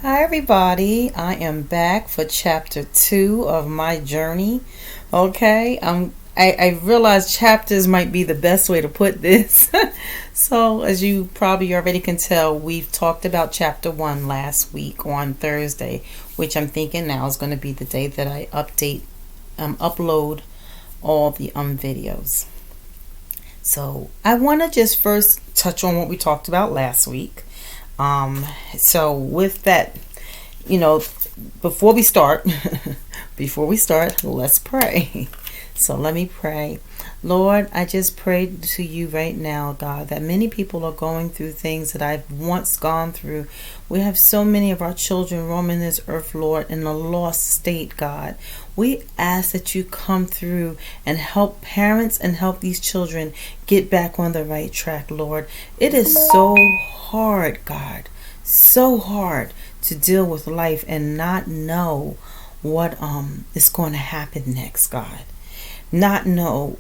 Hi everybody, I am back for chapter 2 of my journey. Okay, I realize chapters might be the best way to put this. So as you probably already can tell, we've talked about chapter 1 last week on Thursday, which I'm thinking now is going to be the day that I upload all the videos. So I want to just first touch on what we talked about last week. So with that, before we start, let's pray. So let me pray. Lord, I just pray to you right now, God, that many people are going through things that I've once gone through. We have so many of our children roaming this earth, Lord, in a lost state, God. We ask that you come through and help parents and help these children get back on the right track, Lord. It is so hard, God, so hard to deal with life and not know what is going to happen next, God. Not know,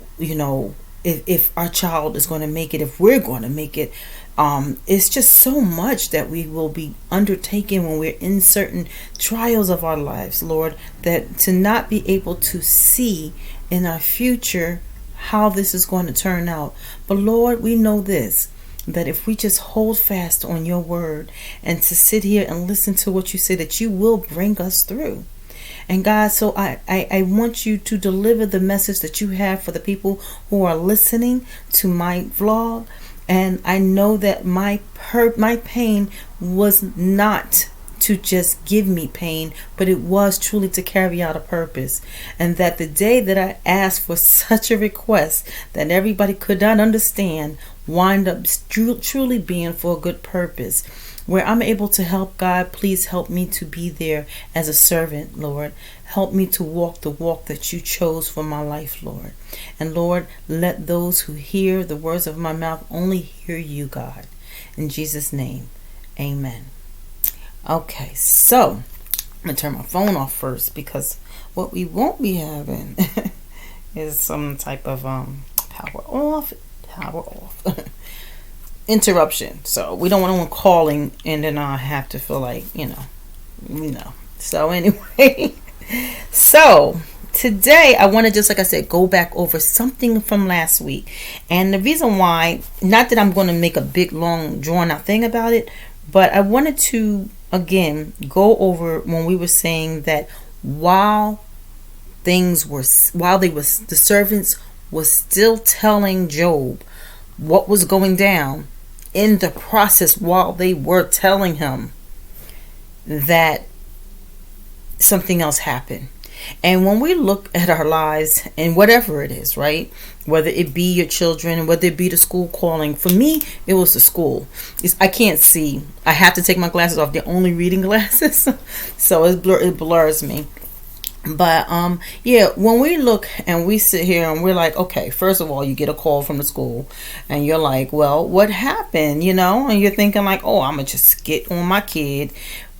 if our child is going to make it, if we're going to make it. It's just so much that we will be undertaking when we're in certain trials of our lives, Lord, that to not be able to see in our future how this is going to turn out. But Lord, we know this, that if we just hold fast on your word and to sit here and listen to what you say, that you will bring us through. And God, so I want you to deliver the message that you have for the people who are listening to my vlog. And I know that my pain was not to just give me pain, but it was truly to carry out a purpose. And that the day that I asked for such a request that everybody could not understand wind up truly being for a good purpose, where I'm able to help. God, please help me to be there as a servant, Lord. Help me to walk the walk that you chose for my life, Lord. And Lord, let those who hear the words of my mouth only hear you, God. In Jesus' name, amen. Okay, so I'm going to turn my phone off first, because what we won't be having is some type of power off interruption. So we don't want anyone calling and then I have to feel like, So anyway, so today I want to just, like I said, go back over something from last week. And the reason why, not that I'm going to make a big, long, drawn out thing about it, but I wanted to, again, go over when we were saying that while the servants was still telling Job what was going down, in the process, while they were telling him, that something else happened. And when we look at our lives and whatever it is, right, whether it be your children, whether it be the school calling, for me it was the school. I can't see, I have to take my glasses off. They're only reading glasses so it blurs me. But when we look and we sit here and we're like, okay, first of all, you get a call from the school and you're like, well, what happened? And you're thinking like, oh, I'm going to just get on my kid,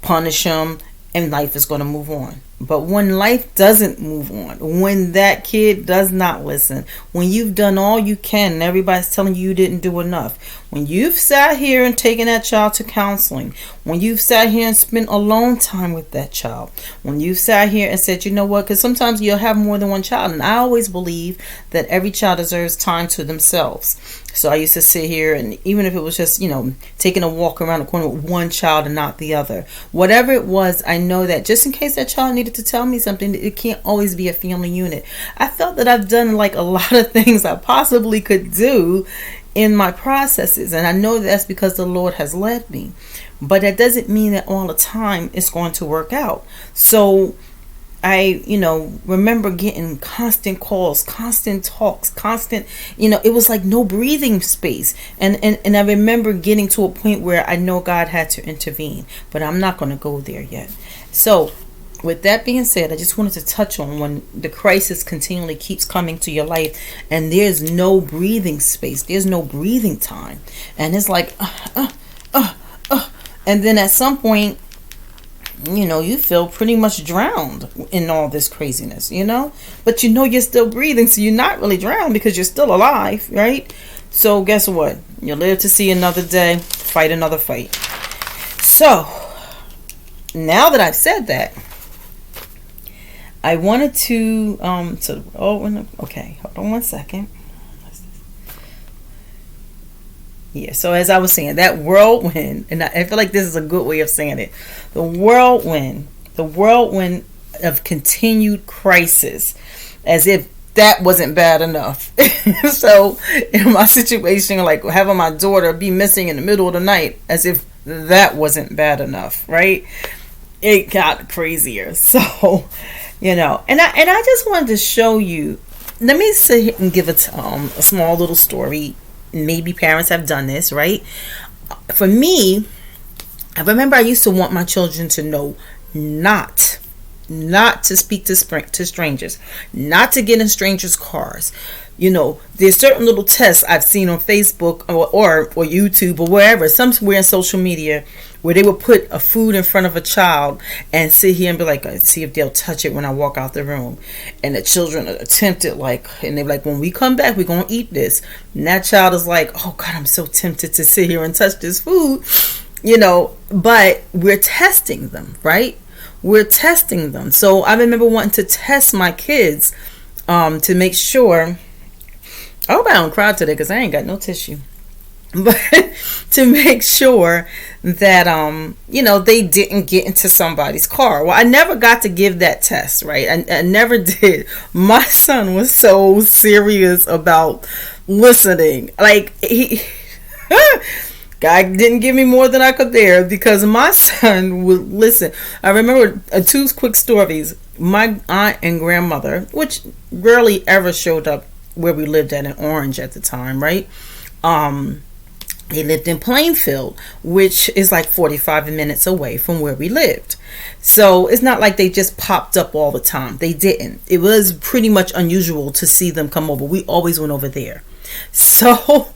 punish him, and life is going to move on. But when life doesn't move on, when that kid does not listen, when you've done all you can and everybody's telling you didn't do enough, when you've sat here and taken that child to counseling, when you've sat here and spent alone time with that child, when you've sat here and said, you know what, because sometimes you'll have more than one child, and I always believe that every child deserves time to themselves. So I used to sit here, and even if it was just, taking a walk around the corner with one child and not the other, whatever it was, I know that just in case that child needed to tell me something, it can't always be a family unit. I felt that I've done like a lot of things I possibly could do in my processes, and I know that's because the Lord has led me. But that doesn't mean that all the time it's going to work out. So I, remember getting constant calls, constant talks, it was like no breathing space. And I remember getting to a point where I know God had to intervene, but I'm not going to go there yet. So with that being said, I just wanted to touch on when the crisis continually keeps coming to your life and there's no breathing space, there's no breathing time. And it's like, and then at some point, you feel pretty much drowned in all this craziness, but you're still breathing. So you're not really drowned because you're still alive, right? So guess what? You live to see another day, fight another fight. So now that I've said that, I wanted to okay, hold on one second. Yeah, so as I was saying, that whirlwind, and I feel like this is a good way of saying it, the whirlwind of continued crisis, as if that wasn't bad enough. So in my situation, like having my daughter be missing in the middle of the night, as if that wasn't bad enough, right? It got crazier. So, and I just wanted to show you. Let me sit and give a small little story. Maybe parents have done this, right? For me, I remember I used to want my children to know not to speak to strangers, not to get in strangers' cars. There's certain little tests I've seen on Facebook or YouTube or wherever, somewhere in social media, where they would put a food in front of a child and sit here and be like, see if they'll touch it when I walk out the room. And the children attempted, and they're like, when we come back, we're going to eat this. And that child is like, oh God, I'm so tempted to sit here and touch this food, but we're testing them, right? We're testing them. So I remember wanting to test my kids to make sure. I hope I don't cry today because I ain't got no tissue. But to make sure that, they didn't get into somebody's car. Well, I never got to give that test, right? I never did. My son was so serious about listening. Like, God didn't give me more than I could bear because my son would listen. I remember two quick stories. My aunt and grandmother, which rarely ever showed up where we lived at in Orange at the time, right? They lived in Plainfield, which is like 45 minutes away from where we lived. So it's not like they just popped up all the time. They didn't. It was pretty much unusual to see them come over. We always went over there. So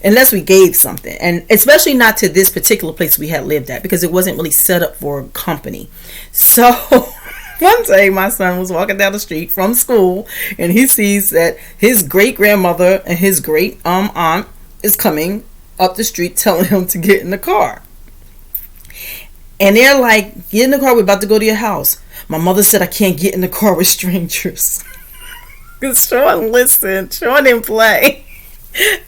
unless we gave something, and especially not to this particular place we had lived at, because it wasn't really set up for company. So one day my son was walking down the street from school and he sees that his great grandmother and his great aunt is coming up the street telling him to get in the car. And they're like, get in the car, we're about to go to your house. My mother said I can't get in the car with strangers. Because Sean listened. Sean didn't play.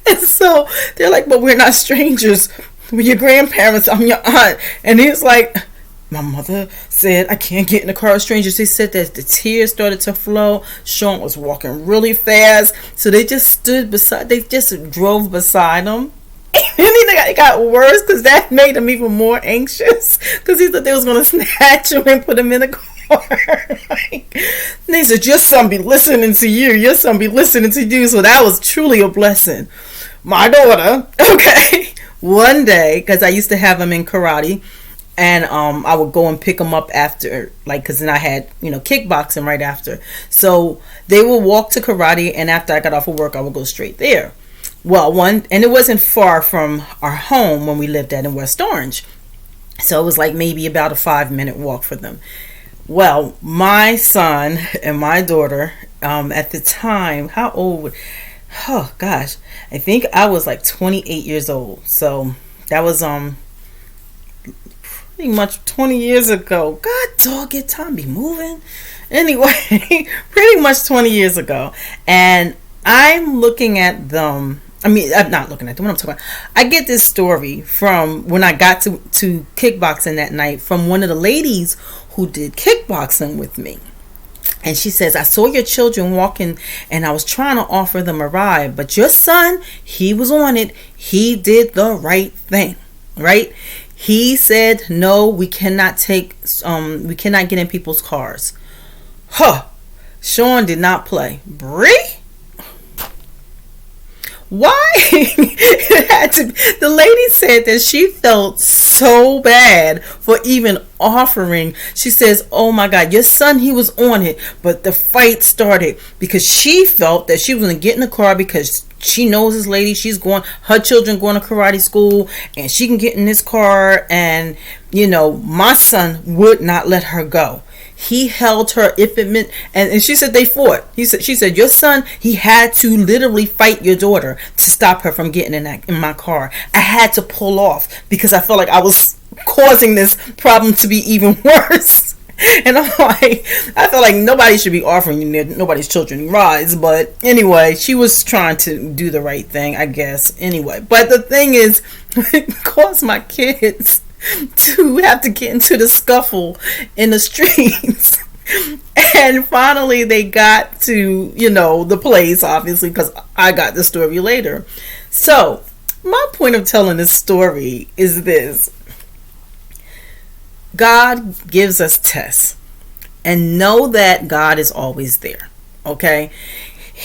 And so they're like, but we're not strangers. We're your grandparents. I'm your aunt. And he's like, my mother said I can't get in the car with strangers. They said that the tears started to flow. Sean was walking really fast. So they just drove beside him. And then it got worse because that made him even more anxious because he thought they was going to snatch him and put him in the car. And they said, your son be listening to you. Your son be listening to you. So that was truly a blessing. My daughter, okay, one day, because I used to have him in karate, and I would go and pick him up after, because then I had, kickboxing right after. So they would walk to karate, and after I got off of work, I would go straight there. Well, and it wasn't far from our home when we lived at in West Orange. So it was like maybe about a 5-minute walk for them. Well, my son and my daughter, at the time, how old? Oh, gosh. I think I was like 28 years old. So that was pretty much 20 years ago. God, dog, it time be moving. Anyway, pretty much 20 years ago. And I'm looking at them. I'm not looking at them. What I'm talking about. I get this story from when I got to kickboxing that night from one of the ladies who did kickboxing with me. And she says, I saw your children walking and I was trying to offer them a ride. But your son, he was on it. He did the right thing. Right? He said, no, we cannot get in people's cars. Sean did not play. Bree? Why? It had to be. The lady said that she felt so bad for even offering. She says, oh my God, your son, he was on it. But the fight started because she felt that she was going to get in the car because she knows this lady. Her children going to karate school and she can get in this car. And, my son would not let her go. He held her if it meant, and she said they fought. She said, your son, he had to literally fight your daughter to stop her from getting in my car. I had to pull off because I felt like I was causing this problem to be even worse. And I'm like, I feel like nobody should be offering nobody's children rides. But anyway, she was trying to do the right thing, I guess. Anyway, but the thing is, it caused my kids to have to get into the scuffle in the streets. And finally they got to, the place, obviously, because I got the story later. So my point of telling this story is this. God gives us tests, and know that God is always there. Okay?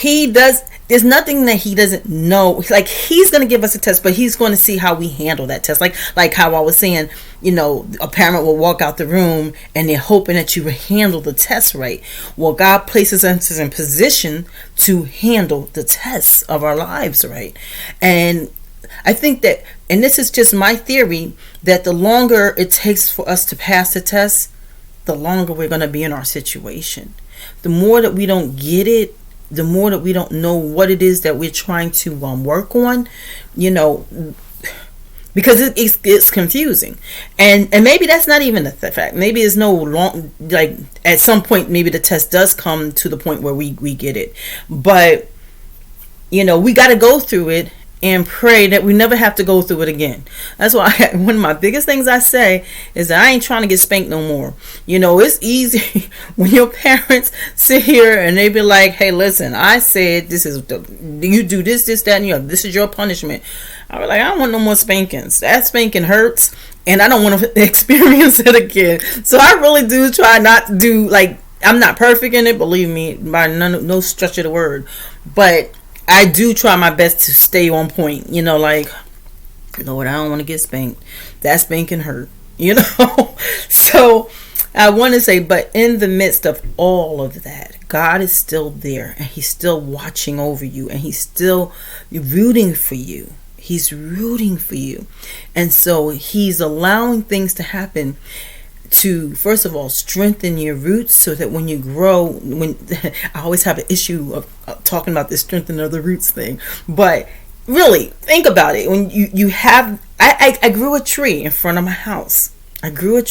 There's nothing that he doesn't know. Like, he's going to give us a test, but he's going to see how we handle that test. Like how I was saying, a parent will walk out the room and they're hoping that you will handle the test right. Well, God places us in position to handle the tests of our lives right. And I think that, and this is just my theory, that the longer it takes for us to pass the test, the longer we're going to be in our situation. The more that we don't get it, the more that we don't know what it is that we're trying to work on, because it's confusing. And maybe that's not even the fact. Maybe it's no long, like at some point, maybe the test does come to the point where we get it. But, we got to go through it and pray that we never have to go through it again. That's why one of my biggest things I say is that I ain't trying to get spanked no more. It's easy when your parents sit here and they be like, hey, listen, I said you do this, that, and this is your punishment. I was like, I don't want no more spankings. That spanking hurts, and I don't want to experience it again. So I really do try not to do, I'm not perfect in it, believe me, by no stretch of the word. But I do try my best to stay on point, Lord, I don't want to get spanked. That spanking hurt, So I want to say, but in the midst of all of that, God is still there, and he's still watching over you, and he's still rooting for you. He's rooting for you. And so he's allowing things to happen to, first of all, strengthen your roots so that when you grow, I always have an issue of talking about this strengthening of the roots thing, but really think about it. When you have, I grew a tree in front of my house. I call it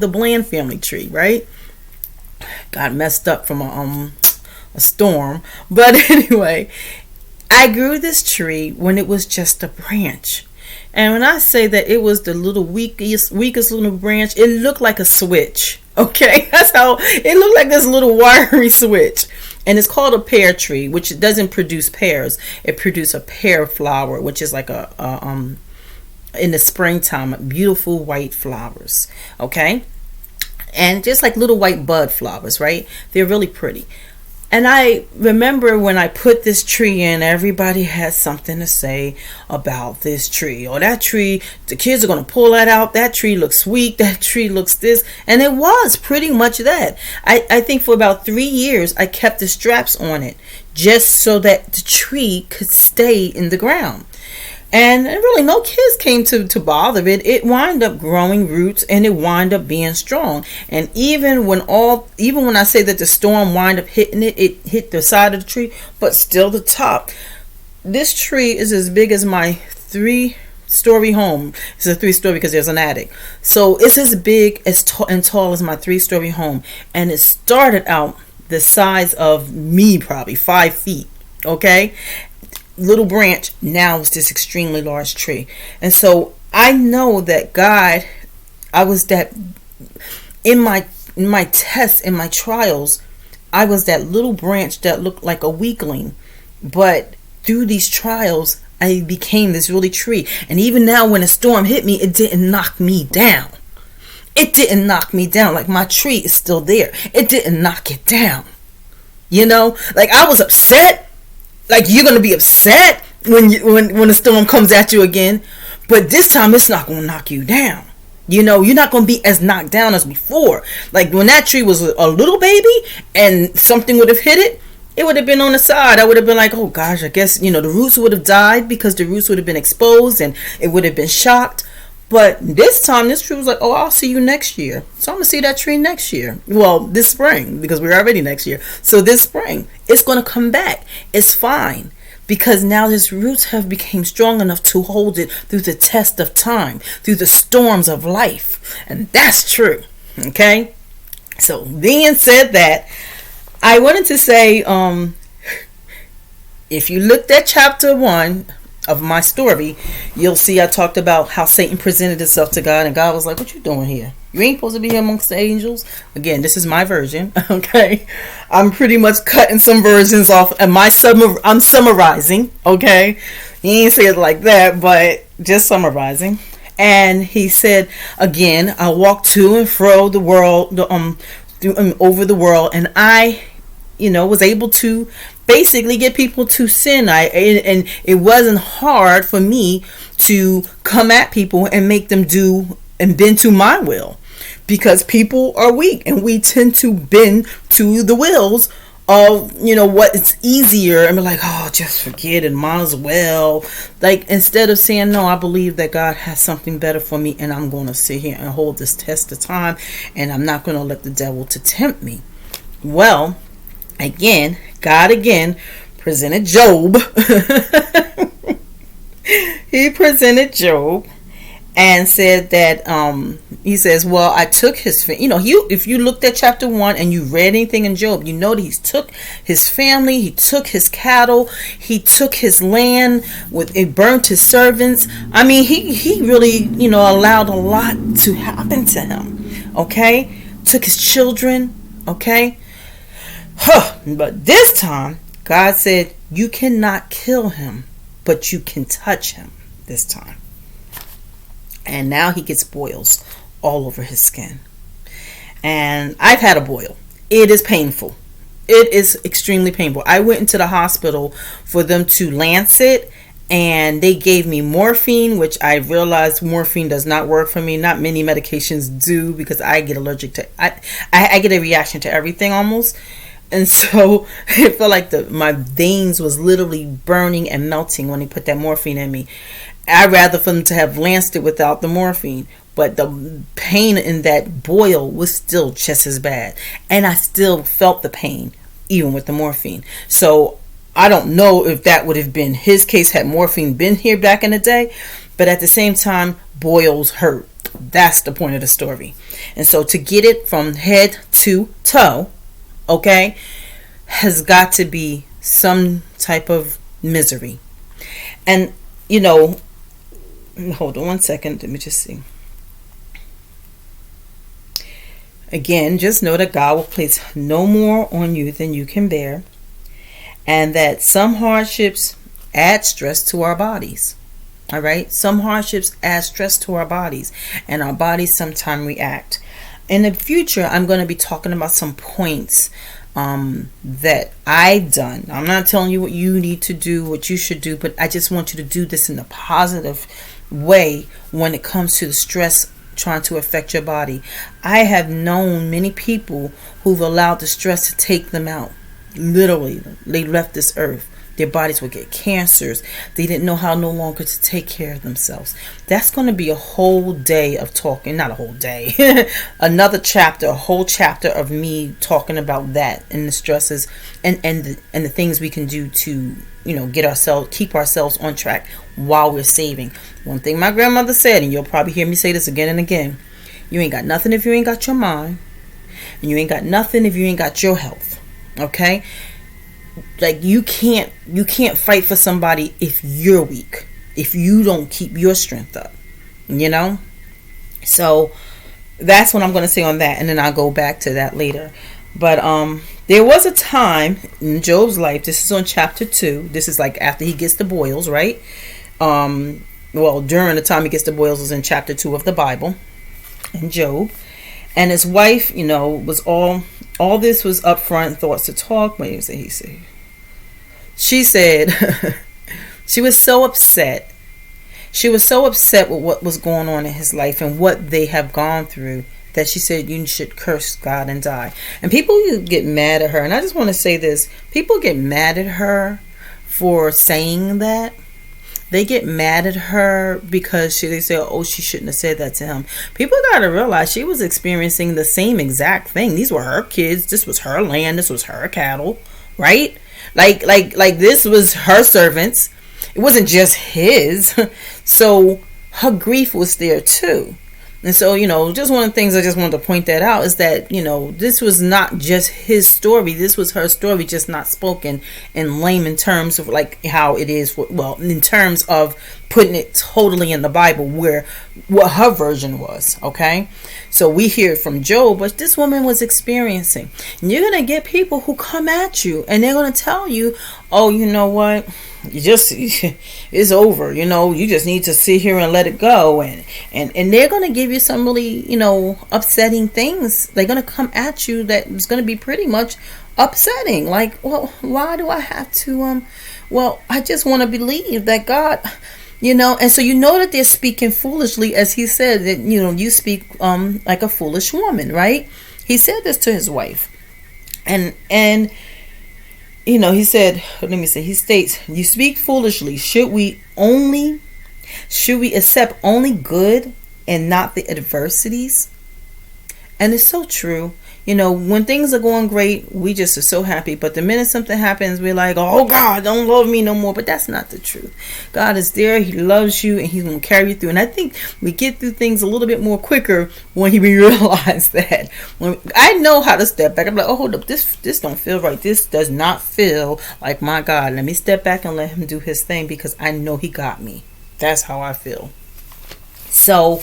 the Bland family tree, right? Got messed up from a storm, but anyway, I grew this tree when it was just a branch. And when I say that it was the little weakest little branch, it looked like a switch. Okay, that's how it looked, like this little wiry switch. And it's called a pear tree, which doesn't produce pears. It produces a pear flower, which is like in the springtime, beautiful white flowers. Okay, and just like little white bud flowers, right? They're really pretty. And I remember when I put this tree in, everybody had something to say about this tree. Or that tree, the kids are going to pull that out. That tree looks weak. That tree looks this. And it was pretty much that. I think for about 3 years, I kept the straps on it just so that the tree could stay in the ground. And really no kids came to bother it. It wound up growing roots, and it wound up being strong. And even when I say that the storm wound up hitting it, it hit the side of the tree, but still the top. This tree is as big as my 3-story home. It's a 3-story because there's an attic. So it's as big and tall as my 3-story home. And it started out the size of me, probably 5 feet. Okay? Little branch, now it's this extremely large tree. And so I know that God, I was that in my tests, in my trials, I was that little branch that looked like a weakling. But through these trials, I became this really tree. And even now when a storm hit me, it didn't knock me down. It didn't knock me down. Like, my tree is still there. It didn't knock it down. Like, I was upset. Like, you're going to be upset when the storm comes at you again. But this time, it's not going to knock you down. You're not going to be as knocked down as before. Like, when that tree was a little baby and something would have hit it, it would have been on the side. I would have been like, oh, gosh, I guess, the roots would have died because the roots would have been exposed and it would have been shocked. But this time, this tree was like, oh, I'll see you next year. So I'm going to see that tree next year. Well, this spring, because we're already next year. So this spring, it's going to come back. It's fine. Because now his roots have become strong enough to hold it through the test of time, through the storms of life. And that's true. Okay? So being said that, I wanted to say, if you looked at chapter 1 of my story, you'll see I talked about how Satan presented himself to God, and God was like, what you doing here? You ain't supposed to be here amongst the angels. Again, this is my version. Okay, I'm pretty much cutting some versions off, and I'm summarizing. Okay, he ain't say it like that, but just summarizing. And he said again, I walked to and fro the world, over the world, and I, was able to basically get people to sin. And it wasn't hard for me to come at people and make them do and bend to my will, because people are weak and we tend to bend to the wills of what it's easier, and be like, oh, just forget it, might as well, like, instead of saying, no, I believe that God has something better for me, and I'm going to sit here and hold this test of time, and I'm not going to let the devil to tempt me. Well, God presented Job. He presented Job and said that he says, well, I took his if you looked at chapter 1 and you read anything in Job, you know that he took his family, he took his cattle, he took his land, it burnt his servants. I mean, he really allowed a lot to happen to him. Okay, took his children. Okay. But this time, God said, you cannot kill him, but you can touch him this time. And now he gets boils all over his skin. And I've had a boil. It is painful. It is extremely painful. I went into the hospital for them to lance it, and they gave me morphine, which I realized morphine does not work for me. Not many medications do, because I get allergic to I get a reaction to everything almost. And so it felt like my veins was literally burning and melting when they put that morphine in me. I'd rather for them to have lanced it without the morphine. But the pain in that boil was still just as bad. And I still felt the pain, even with the morphine. So I don't know if that would have been his case had morphine been here back in the day. But at the same time, boils hurt. That's the point of the story. And so to get it from head to toe, okay, has got to be some type of misery. And hold on one second, let me just see. Again, just know that God will place no more on you than you can bear, and that some hardships add stress to our bodies. All right, some hardships add stress to our bodies, and our bodies sometimes react. In the future, I'm going to be talking about some points that I've done. I'm not telling you what you need to do, what you should do, but I just want you to do this in a positive way when it comes to the stress trying to affect your body. I have known many people who've allowed the stress to take them out. Literally, they left this earth. Their bodies would get cancers. They didn't know how no longer to take care of themselves. That's going to be a whole day of talking. Not a whole day. Another chapter, a whole chapter of me talking about that and the stresses and the things we can do to, keep ourselves on track while we're saving. One thing my grandmother said, and you'll probably hear me say this again and again, you ain't got nothing if you ain't got your mind, and you ain't got nothing if you ain't got your health. Okay? Like, you can't fight for somebody if you're weak, if you don't keep your strength up, so that's what I'm going to say on that, and then I'll go back to that later. But there was a time in Job's life, this is on chapter 2, this is like after he gets the boils, right? During the time he gets the boils was in chapter 2 of the Bible, in Job. And his wife, was all this was upfront thoughts to talk. What did he say? She said she was so upset. She was so upset with what was going on in his life and what they have gone through that she said, you should curse God and die. And people get mad at her. And I just want to say this. People get mad at her for saying that. they get mad at her because they say, oh, she shouldn't have said that to him. People got to realize she was experiencing the same exact thing. These were her kids. This was her land. This was her cattle, right? Like this was her servants. It wasn't just his. So her grief was there too. And so, just one of the things I just wanted to point that out is that, this was not just his story. This was her story, just not spoken in layman terms of like how it is. In terms of putting it totally in the Bible, what her version was. Okay. So we hear it from Job, but this woman was experiencing. And you're going to get people who come at you and they're going to tell you, oh, you know what? It's over, you just need to sit here and let it go, and they're going to give you some really upsetting things. They're going to come at you that is going to be pretty much upsetting, like, well, why do I have to I just want to believe that God, and so that they're speaking foolishly, as he said that you speak like a foolish woman, right? He said this to his wife, and he said, he states, you speak foolishly. Should we accept only good and not the adversities? And it's so true. When things are going great, we just are so happy. But the minute something happens, we're like, oh, God, don't love me no more. But that's not the truth. God is there. He loves you, and he's going to carry you through. And I think we get through things a little bit more quicker when we realize that. When I know how to step back. I'm like, oh, hold up. This don't feel right. This does not feel like my God. Let me step back and let him do his thing because I know he got me. That's how I feel. So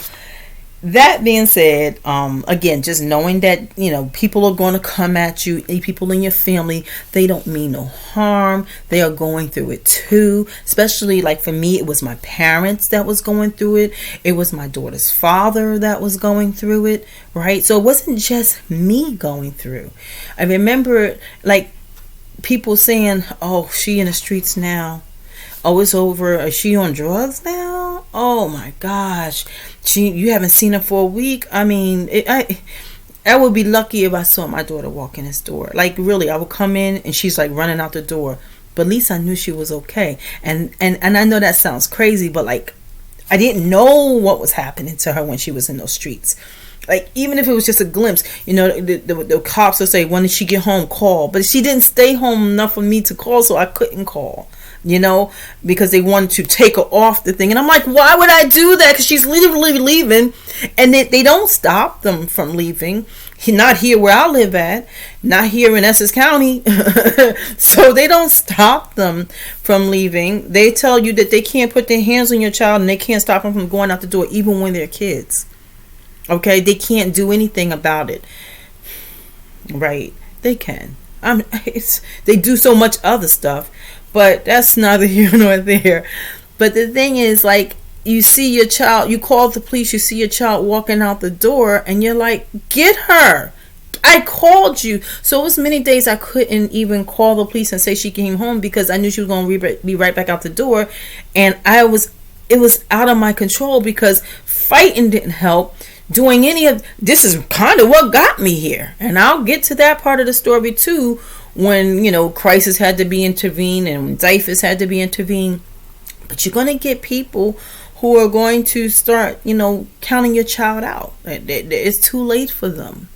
that being said, again, just knowing that, people are going to come at you, people in your family, they don't mean no harm. They are going through it too. Especially like for me, it was my parents that was going through it. It was my daughter's father that was going through it, right? So it wasn't just me going through. I remember like people saying, oh, she in the streets now. Oh, it's over. Is she on drugs now? Oh my gosh. You haven't seen her for a week. I mean, I would be lucky if I saw my daughter walk in this door. Like really, I would come in and she's like running out the door. But at least I knew she was okay. And I know that sounds crazy, but like I didn't know what was happening to her when she was in those streets. Like even if it was just a glimpse, the cops will say, when did she get home? Call. But she didn't stay home enough for me to call, so I couldn't call. Because they wanted to take her off the thing. And I'm like, why would I do that? Because she's literally leaving. And they don't stop them from leaving. Not here where I live at. Not here in Essex County. So they don't stop them from leaving. They tell you that they can't put their hands on your child and they can't stop them from going out the door even when they're kids. Okay? They can't do anything about it. Right? They can. They do so much other stuff. But that's neither here nor there. But the thing is, like, you see your child, you call the police, you see your child walking out the door, and you're like, get her. I called you. So it was many days I couldn't even call the police and say she came home because I knew she was going to be right back out the door. And it was out of my control because fighting didn't help. Doing any of this is kind of what got me here. And I'll get to that part of the story too. When, crisis had to be intervened and DIFUS had to be intervened. But you're going to get people who are going to start, counting your child out. It's too late for them.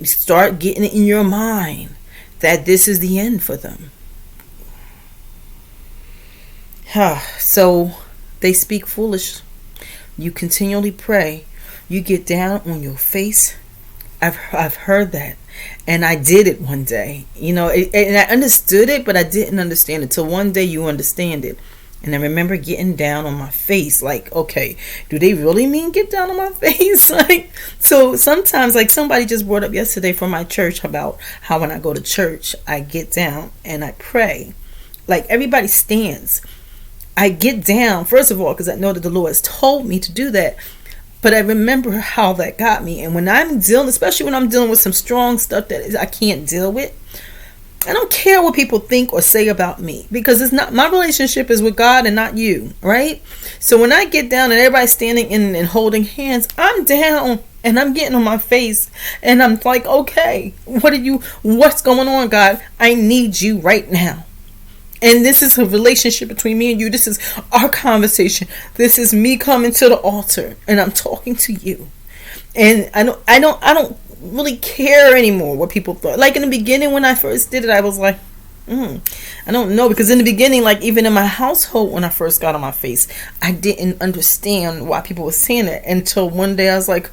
Start getting it in your mind that this is the end for them. So they speak foolish. You continually pray. You get down on your face. I've heard that. And I did it one day, and I understood it, but I didn't understand it till one day you understand it. And I remember getting down on my face, like, okay, do they really mean get down on my face? Like, so sometimes, like somebody just brought up yesterday from my church about how when I go to church, I get down and I pray. Like everybody stands. I get down, first of all, because I know that the Lord has told me to do that. But I remember how that got me. And when I'm dealing, especially when I'm dealing with some strong stuff that I can't deal with, I don't care what people think or say about me. Because it's not, my relationship is with God and not you, right? So when I get down and everybody's standing in and holding hands, I'm down and I'm getting on my face. And I'm like, okay, what's going on, God? I need you right now. And this is a relationship between me and you. This is our conversation. This is me coming to the altar and I'm talking to you. And I don't really care anymore what people thought. Like in the beginning when I first did it, I was like, I don't know, because in the beginning, like even in my household when I first got on my face, I didn't understand why people were saying it until one day I was like,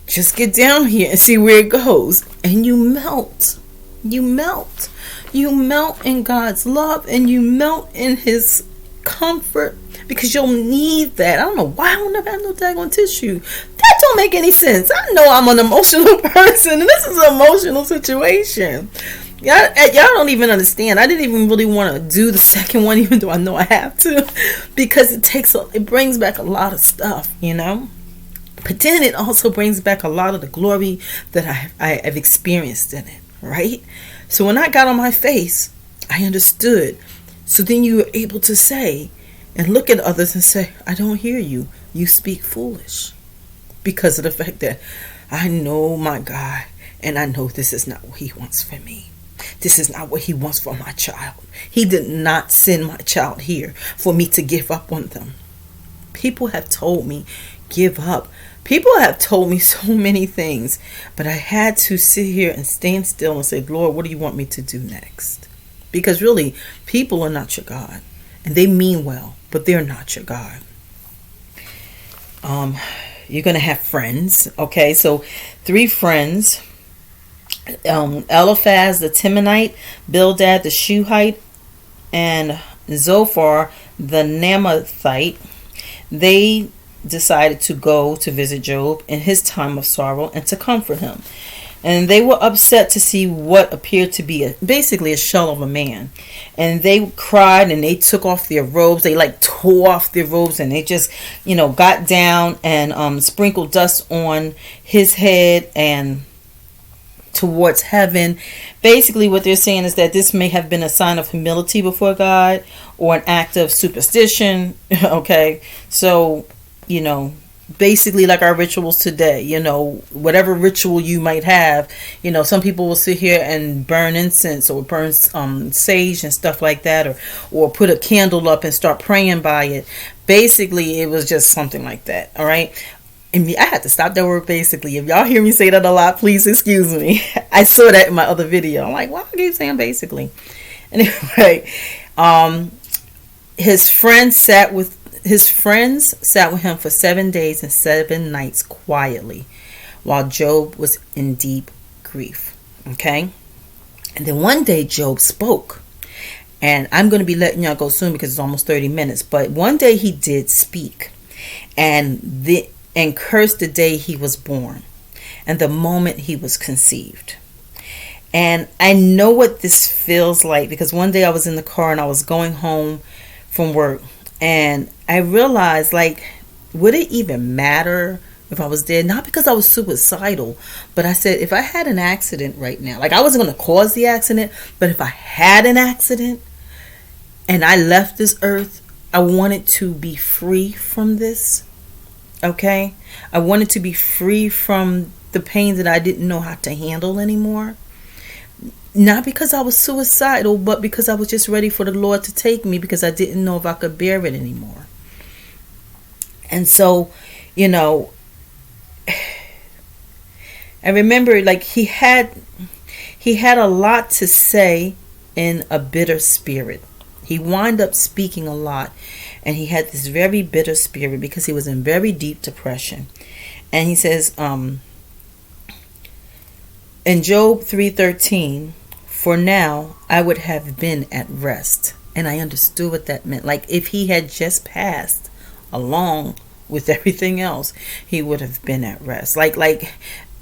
just get down here and see where it goes. And you melt. You melt. You melt in God's love and you melt in his comfort, because you'll need that. I don't know why I don't never have no daggone tissue. That don't make any sense. I know I'm an emotional person and this is an emotional situation. Y'all don't even understand. I didn't even really want to do the second one, even though I know I have to, because it brings back a lot of stuff, you know. But then it also brings back a lot of the glory that I've experienced in it, right? So when I got on my face, I understood. So then you were able to say and look at others and say, I don't hear you. You speak foolish, because of the fact that I know my God and I know this is not what he wants for me. This is not what he wants for my child. He did not send my child here for me to give up on them. People have told me, give up. People have told me so many things, but I had to sit here and stand still and say, Lord, what do you want me to do next? Because really, people are not your God. And they mean well, but they're not your God. You're going to have friends. Okay, so 3 friends. Eliphaz the Temanite, Bildad the Shuhite, and Zophar the Naamathite. They decided to go to visit Job in his time of sorrow and to comfort him. And they were upset to see what appeared to be basically a shell of a man. And they cried and they took off their robes. They like tore off their robes and they just, got down and sprinkled dust on his head and towards heaven. Basically what they're saying is that this may have been a sign of humility before God or an act of superstition. Okay, so basically like our rituals today, whatever ritual you might have, some people will sit here and burn incense or burn sage and stuff like that, or put a candle up and start praying by it. Basically it was just something like that. All right. And I had to stop that word basically. If y'all hear me say that a lot, please excuse me. I saw that in my other video. I'm like, why I keep saying basically? Anyway, his friends sat with him for 7 days and 7 nights quietly, while Job was in deep grief. Okay, and then one day Job spoke, and I'm going to be letting y'all go soon because it's almost 30 minutes. But one day he did speak, and cursed the day he was born and the moment he was conceived. And I know what this feels like, because one day I was in the car and I was going home from work, and I realized, like, would it even matter if I was dead? Not because I was suicidal, but I said, if I had an accident right now, like I wasn't going to cause the accident, but if I had an accident and I left this earth, I wanted to be free from this. Okay, I wanted to be free from the pain that I didn't know how to handle anymore. Not because I was suicidal, but because I was just ready for the Lord to take me, because I didn't know if I could bear it anymore. And so, I remember like he had a lot to say in a bitter spirit. He wound up speaking a lot. And he had this very bitter spirit because he was in very deep depression. And he says, in Job 3:13, for now I would have been at rest. And I understood what that meant. Like if he had just passed along with everything else, he would have been at rest. Like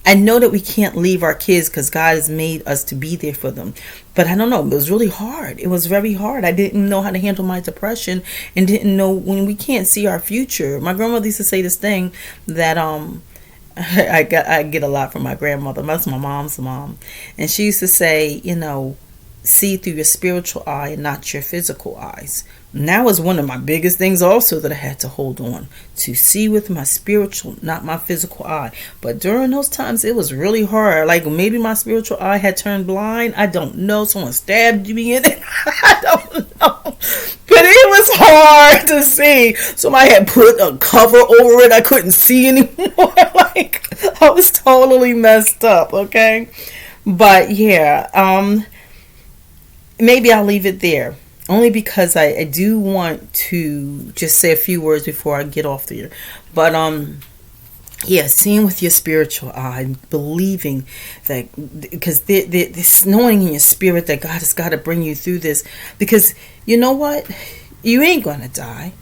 I know that we can't leave our kids because God has made us to be there for them. But I don't know. It was really hard. It was very hard. I didn't know how to handle my depression and didn't know when we can't see our future. My grandmother used to say this thing that I get a lot from my grandmother. That's my mom's mom. And she used to say, see through your spiritual eye and not your physical eyes. And that was one of my biggest things also that I had to hold on to, see with my spiritual, not my physical eye. But during those times, it was really hard. Like maybe my spiritual eye had turned blind. I don't know. Someone stabbed me in it. I don't know. But it was hard to see. Somebody had put a cover over it. I couldn't see anymore. Like, I was totally messed up, okay? But yeah, maybe I'll leave it there. Only because I do want to just say a few words before I get off there. But yeah, seeing with your spiritual eye, believing that, because this knowing in your spirit that God has got to bring you through this. Because you know what? You ain't going to die.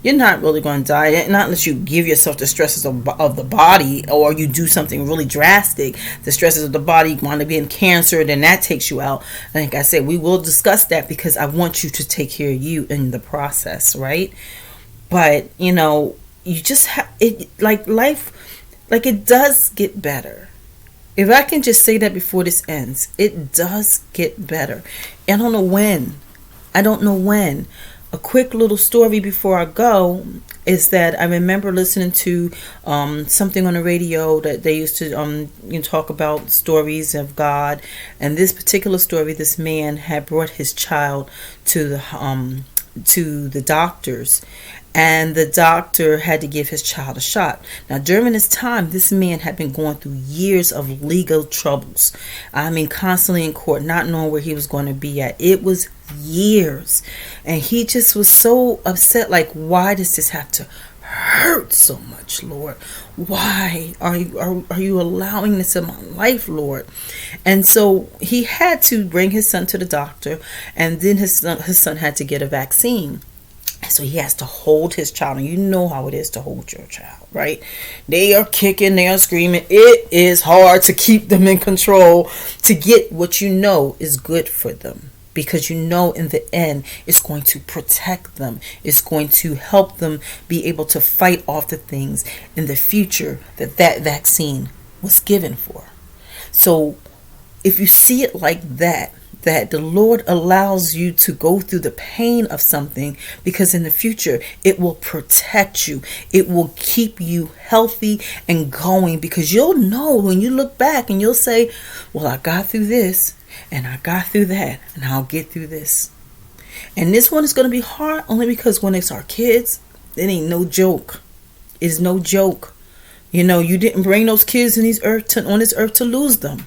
You're not really going to die, not unless you give yourself the stresses of the body, or you do something really drastic. The stresses of the body, you want to be in cancer, then that takes you out. Like I said, we will discuss that because I want you to take care of you in the process, right? But, you know, you just have it, like life, like it does get better. If I can just say that before this ends, it does get better. I don't know when. A quick little story before I go is that I remember listening to something on the radio that they used to talk about stories of God. And this particular story, this man had brought his child to the doctors, and the doctor had to give his child a shot. Now, during this time, this man had been going through years of legal troubles. I mean, constantly in court, not knowing where he was going to be at. It was years. And he just was so upset, like, why does this have to hurt so much, Lord? Why are you allowing this in my life, Lord? And so he had to bring his son to the doctor, and then his son had to get a vaccine. So he has to hold his child, and you know how it is to hold your child, right? They are kicking, they are screaming. It is hard to keep them in control, to get what you know is good for them, because you know in the end it's going to protect them. It's going to help them be able to fight off the things in the future that vaccine was given for. So if you see it like that the Lord allows you to go through the pain of something, because in the future it will protect you. It will keep you healthy and going, because you'll know when you look back and you'll say, well, I got through this and I got through that, and I'll get through this. And this one is going to be hard only because when it's our kids, it ain't no joke. It's no joke. You know, you didn't bring those kids on this earth to lose them.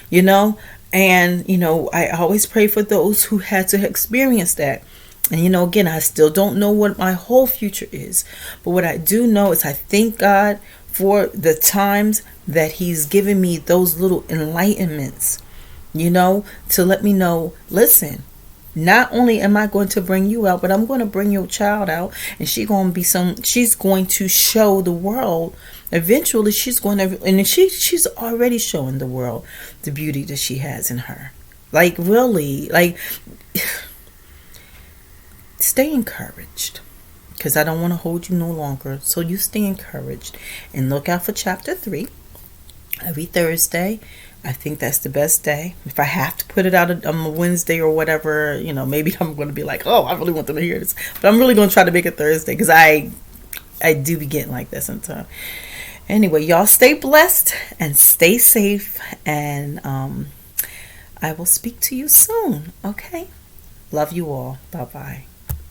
You know, and, you know, I always pray for those who had to experience that. And, you know, again, I still don't know what my whole future is. But what I do know is I thank God for the times that He's given me those little enlightenments, you know, to let me know, listen, not only am I going to bring you out, but I'm going to bring your child out, and she's going to show the world. Eventually, she's already showing the world the beauty that she has in her. Like, really, like, stay encouraged, because I don't want to hold you no longer. So you stay encouraged and look out for chapter 3 every Thursday. I think that's the best day. If I have to put it out on a Wednesday or whatever, you know, maybe I'm going to be like, oh, I really want them to hear this. But I'm really going to try to make it Thursday, because I do be getting like that sometimes. Anyway, y'all stay blessed and stay safe. And I will speak to you soon. Okay? Love you all. Bye-bye.